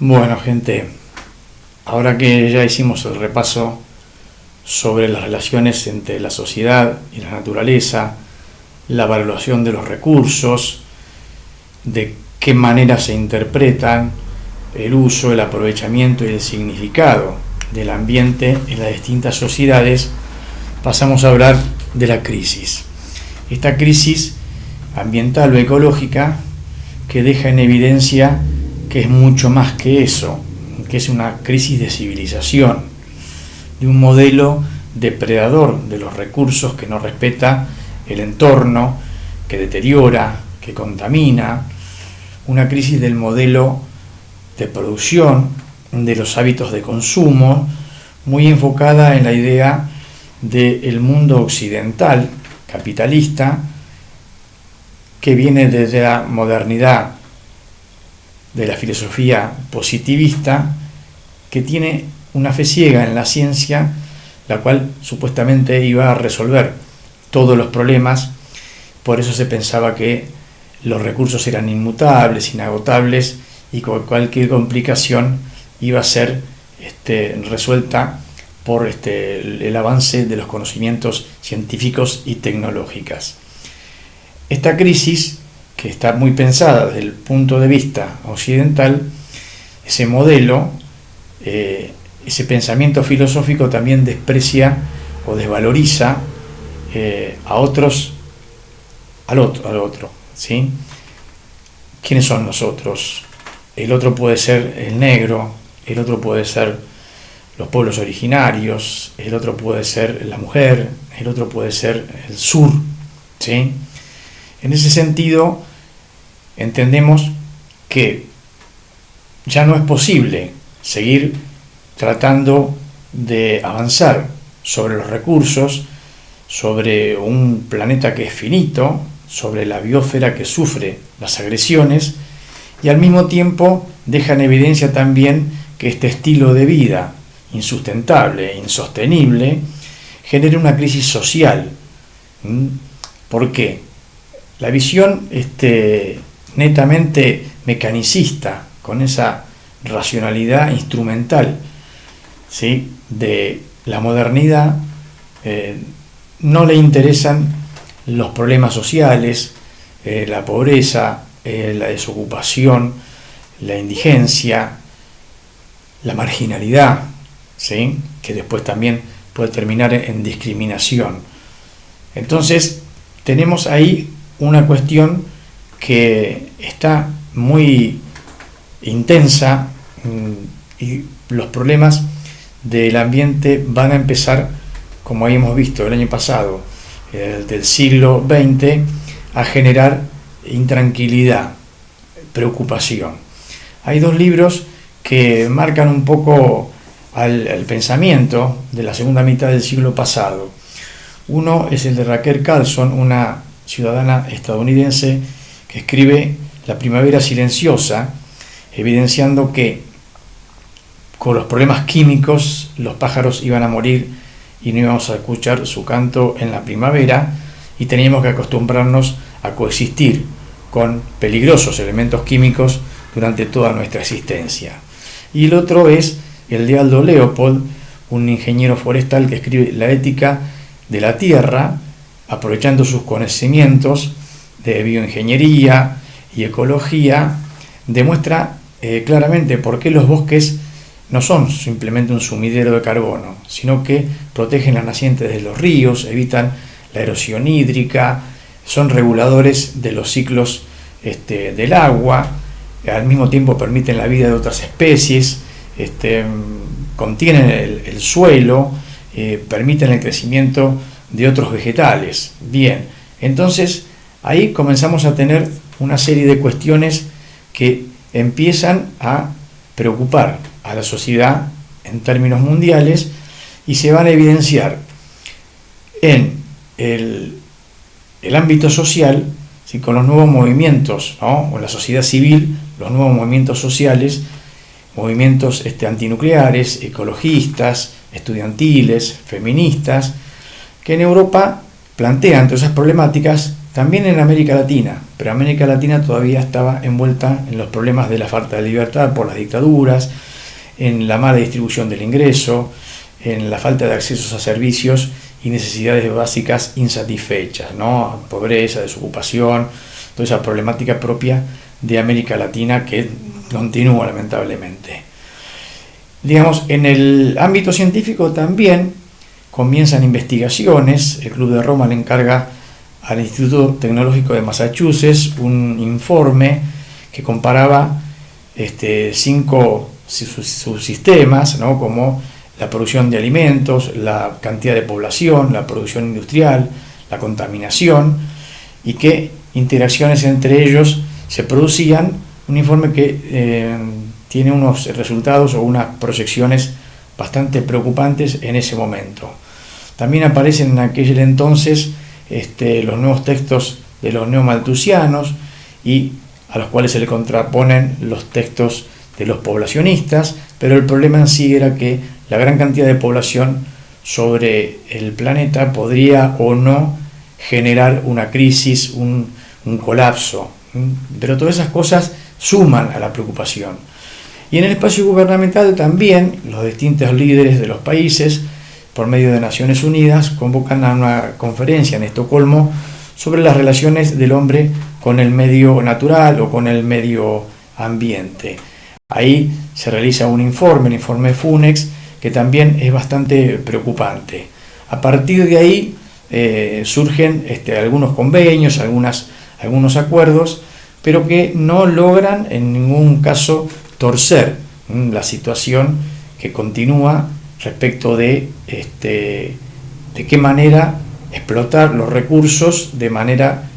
Bueno, gente, ahora que ya hicimos el repaso sobre las relaciones entre la sociedad y la naturaleza, la valoración de los recursos, de qué manera se interpretan el uso, el aprovechamiento y el significado del ambiente en las distintas sociedades, pasamos a hablar de la crisis. Esta crisis ambiental o ecológica que deja en evidencia que es mucho más que eso, que es una crisis de civilización, de un modelo depredador de los recursos que no respeta el entorno, que deteriora, que contamina, una crisis del modelo de producción, de los hábitos de consumo, muy enfocada en la idea del mundo occidental, capitalista, que viene desde la modernidad, de la filosofía positivista, que tiene una fe ciega en la ciencia, la cual supuestamente iba a resolver todos los problemas. Por eso se pensaba que los recursos eran inmutables, inagotables, y cualquier complicación iba a ser resuelta por el avance de los conocimientos científicos y tecnológicos. Esta crisis, que está muy pensada desde el punto de vista occidental, ese modelo, ese pensamiento filosófico también desprecia o desvaloriza al otro, ¿sí? ¿Quiénes son nosotros? El otro puede ser el negro, el otro puede ser los pueblos originarios, el otro puede ser la mujer, el otro puede ser el sur, ¿sí? En ese sentido, entendemos que ya no es posible seguir tratando de avanzar sobre los recursos, sobre un planeta que es finito, sobre la biosfera que sufre las agresiones, y al mismo tiempo deja en evidencia también que este estilo de vida insustentable, insostenible, genera una crisis social. ¿Por qué? La visión netamente mecanicista, con esa racionalidad instrumental, ¿sí?, de la modernidad, no le interesan los problemas sociales, la pobreza, la desocupación, la indigencia, la marginalidad, ¿sí?, que después también puede terminar en discriminación. Entonces tenemos ahí una cuestión que está muy intensa, y los problemas del ambiente van a empezar, como habíamos visto el año pasado, del siglo XX, a generar intranquilidad, preocupación. Hay dos libros que marcan un poco al pensamiento de la segunda mitad del siglo pasado. Uno es el de Rachel Carson, una ciudadana estadounidense que escribe La primavera silenciosa, evidenciando que con los problemas químicos los pájaros iban a morir y no íbamos a escuchar su canto en la primavera, y teníamos que acostumbrarnos a coexistir con peligrosos elementos químicos durante toda nuestra existencia. Y el otro es el de Aldo Leopold, un ingeniero forestal que escribe La ética de la tierra, aprovechando sus conocimientos de bioingeniería y ecología, demuestra claramente por qué los bosques no son simplemente un sumidero de carbono, sino que protegen las nacientes de los ríos, evitan la erosión hídrica, son reguladores de los ciclos del agua, al mismo tiempo permiten la vida de otras especies, contienen el suelo, permiten el crecimiento de otros vegetales. Bien, entonces ahí comenzamos a tener una serie de cuestiones que empiezan a preocupar a la sociedad en términos mundiales y se van a evidenciar en el ámbito social, ¿sí?, con los nuevos movimientos, ¿no?, o la sociedad civil, los nuevos movimientos sociales, movimientos antinucleares, ecologistas, estudiantiles, feministas, que en Europa plantean todas esas problemáticas también en América Latina, pero América Latina todavía estaba envuelta en los problemas de la falta de libertad por las dictaduras, en la mala distribución del ingreso, en la falta de accesos a servicios y necesidades básicas insatisfechas, ¿no? Pobreza, desocupación, toda esa problemática propia de América Latina que continúa lamentablemente. Digamos, en el ámbito científico también comienzan investigaciones. El Club de Roma le encarga al Instituto Tecnológico de Massachusetts un informe que comparaba 5 subsistemas, ¿no? Como la producción de alimentos, la cantidad de población, la producción industrial, la contaminación, y qué interacciones entre ellos se producían. Un informe que tiene unos resultados o unas proyecciones bastante preocupantes en ese momento. También aparecen en aquel entonces los nuevos textos de los neomalthusianos, y a los cuales se le contraponen los textos de los poblacionistas, pero el problema en sí era que la gran cantidad de población sobre el planeta podría o no generar una crisis, un colapso, pero todas esas cosas suman a la preocupación. Y en el espacio gubernamental también los distintos líderes de los países, por medio de Naciones Unidas, convocan a una conferencia en Estocolmo sobre las relaciones del hombre con el medio natural o con el medio ambiente. Ahí se realiza un informe, el informe FUNEX, que también es bastante preocupante. A partir de ahí surgen algunos convenios, algunos acuerdos, pero que no logran en ningún caso torcer la situación que continúa respecto de qué manera explotar los recursos de manera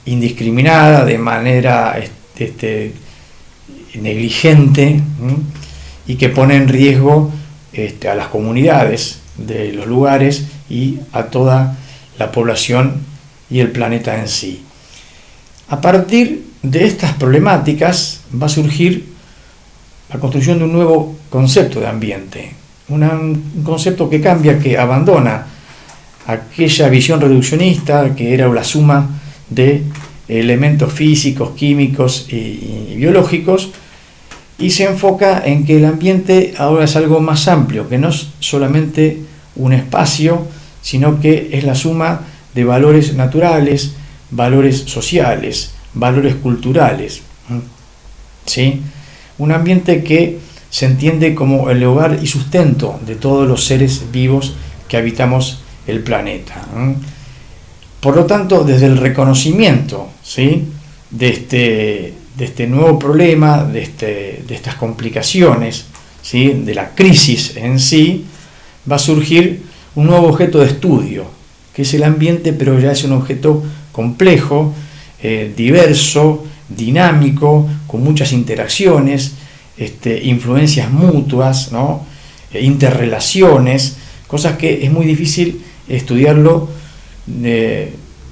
indiscriminada, de manera negligente, y que pone en riesgo a las comunidades de los lugares y a toda la población y el planeta en sí. A partir de estas problemáticas va a surgir la construcción de un nuevo concepto de ambiente, un concepto que cambia, que abandona aquella visión reduccionista que era la suma de elementos físicos, químicos y biológicos, y se enfoca en que el ambiente ahora es algo más amplio, que no es solamente un espacio, sino que es la suma de valores naturales, valores sociales, valores culturales, ¿sí? Un ambiente que se entiende como el hogar y sustento de todos los seres vivos que habitamos el planeta. Por lo tanto, desde el reconocimiento, ¿sí?, de este nuevo problema, de estas complicaciones, ¿sí?, de la crisis en sí, va a surgir un nuevo objeto de estudio, que es el ambiente, pero ya es un objeto complejo, diverso, dinámico, con muchas interacciones, influencias mutuas, ¿no?, interrelaciones, cosas que es muy difícil estudiarlo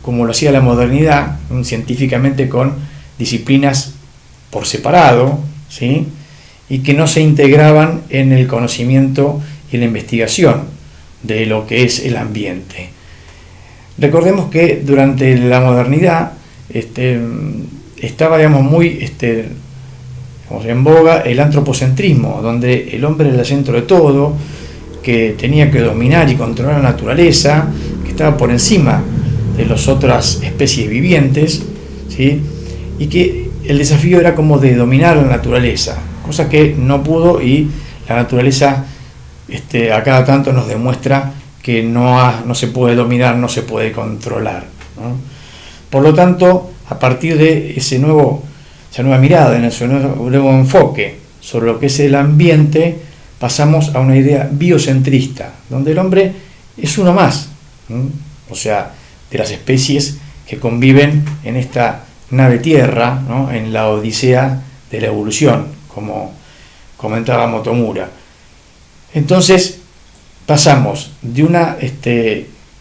como lo hacía la modernidad, científicamente, con disciplinas por separado, ¿sí?, y que no se integraban en el conocimiento y la investigación de lo que es el ambiente. Recordemos que durante la modernidad estaba, digamos, muy en boga el antropocentrismo, donde el hombre era el centro de todo, que tenía que dominar y controlar la naturaleza, que estaba por encima de las otras especies vivientes, ¿sí?, y que el desafío era como de dominar la naturaleza, cosa que no pudo, y la naturaleza a cada tanto nos demuestra que no se puede dominar, no se puede controlar, ¿no? Por lo tanto, a partir de esa nueva mirada, en ese nuevo enfoque sobre lo que es el ambiente, pasamos a una idea biocentrista, donde el hombre es uno más, o sea, de las especies que conviven en esta nave Tierra, ¿no?, en la odisea de la evolución, como comentaba Motomura. Entonces pasamos de una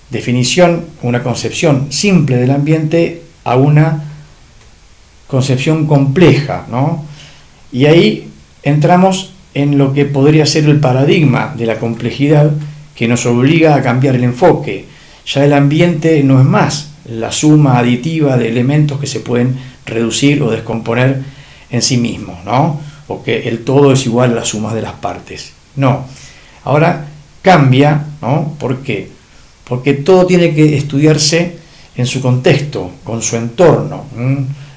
definición, una concepción simple del ambiente, a una concepción compleja, ¿no? Y ahí entramos en lo que podría ser el paradigma de la complejidad, que nos obliga a cambiar el enfoque, Ya el ambiente no es más la suma aditiva de elementos que se pueden reducir o descomponer en sí mismos, ¿no? O que el todo es igual a la suma de las partes. No. Ahora cambia, ¿no? ¿Por qué? Porque todo tiene que estudiarse en su contexto, con su entorno.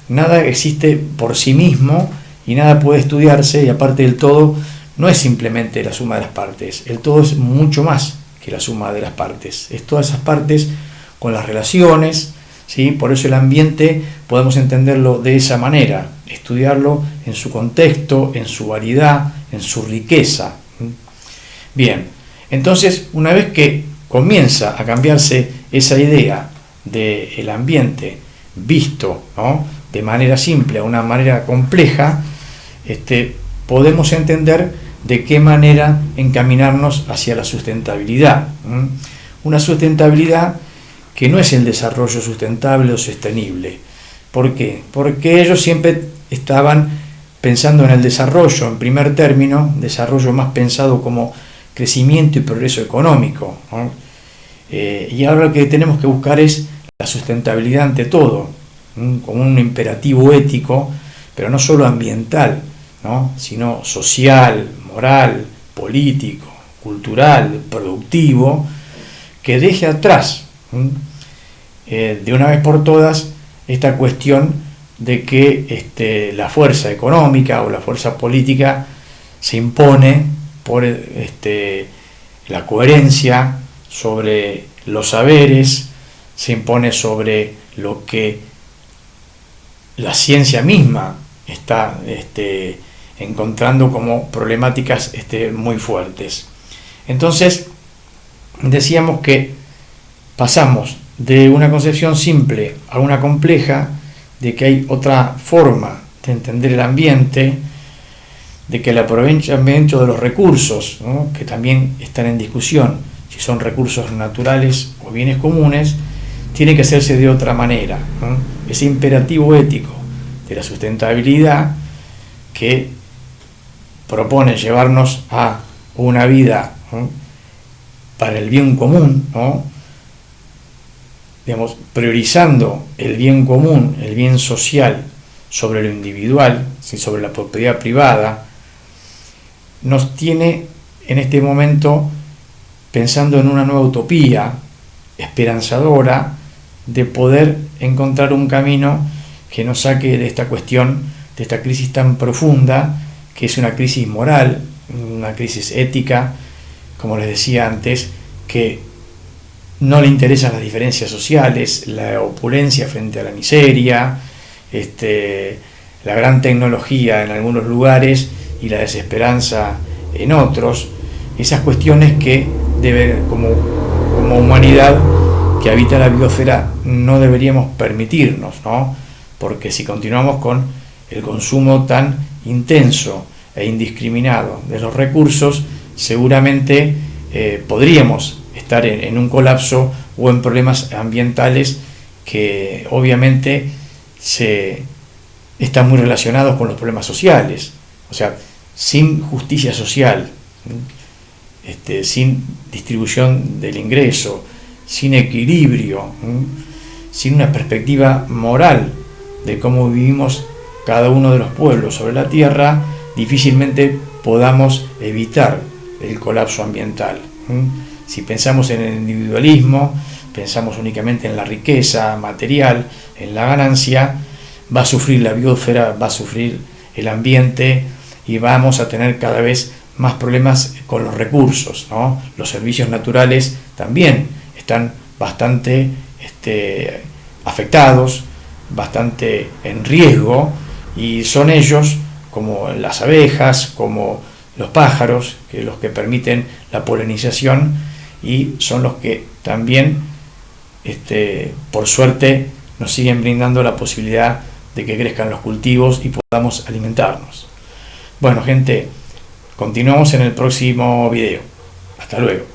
Nada existe por sí mismo y nada puede estudiarse, y aparte del todo no es simplemente la suma de las partes, el todo es mucho más que la suma de las partes, es todas esas partes con las relaciones, ¿sí? Por eso el ambiente podemos entenderlo de esa manera, estudiarlo en su contexto, en su variedad, en su riqueza. Bien, entonces una vez que comienza a cambiarse esa idea del ambiente visto, ¿no?, de manera simple a una manera compleja, podemos entender de qué manera encaminarnos hacia la sustentabilidad. Una sustentabilidad que no es el desarrollo sustentable o sostenible. ¿Por qué? Porque ellos siempre estaban pensando en el desarrollo, en primer término, desarrollo más pensado como crecimiento y progreso económico, ¿no? Y ahora lo que tenemos que buscar es la sustentabilidad ante todo, como un imperativo ético, pero no solo ambiental, ¿no?, sino social, moral, político, cultural, productivo, que deje atrás, de una vez por todas, esta cuestión de que la fuerza económica o la fuerza política se impone por la coherencia sobre los saberes, se impone sobre lo que la ciencia misma está encontrando como problemáticas muy fuertes. Entonces, decíamos que pasamos de una concepción simple a una compleja, de que hay otra forma de entender el ambiente, de que el aprovechamiento de los recursos, ¿no?, que también están en discusión, si son recursos naturales o bienes comunes, tiene que hacerse de otra manera, ¿no? Ese imperativo ético de la sustentabilidad que propone llevarnos a una vida, ¿no?, para el bien común, ¿no?, digamos, priorizando el bien común, el bien social sobre lo individual, sobre la propiedad privada, nos tiene en este momento pensando en una nueva utopía esperanzadora de poder encontrar un camino que nos saque de esta cuestión, de esta crisis tan profunda, que es una crisis moral, una crisis ética, como les decía antes, que no le interesan las diferencias sociales, la opulencia frente a la miseria, la gran tecnología en algunos lugares y la desesperanza en otros, esas cuestiones que como humanidad que habita la biosfera no deberíamos permitirnos, ¿no? Porque si continuamos con el consumo tan intenso e indiscriminado de los recursos, seguramente podríamos estar en un colapso o en problemas ambientales que obviamente están muy relacionados con los problemas sociales. O sea, sin justicia social, sin distribución del ingreso, sin equilibrio, sin una perspectiva moral de cómo vivimos cada uno de los pueblos sobre la tierra, difícilmente podamos evitar el colapso ambiental. Si pensamos en el individualismo, pensamos únicamente en la riqueza material, en la ganancia, va a sufrir la biosfera, va a sufrir el ambiente y vamos a tener cada vez más problemas con los recursos, ¿no? Los servicios naturales también están bastante afectados, bastante en riesgo, y son ellos, como las abejas, como los pájaros, que los que permiten la polinización, y son los que también, por suerte, nos siguen brindando la posibilidad de que crezcan los cultivos y podamos alimentarnos. Bueno, gente, continuamos en el próximo video. Hasta luego.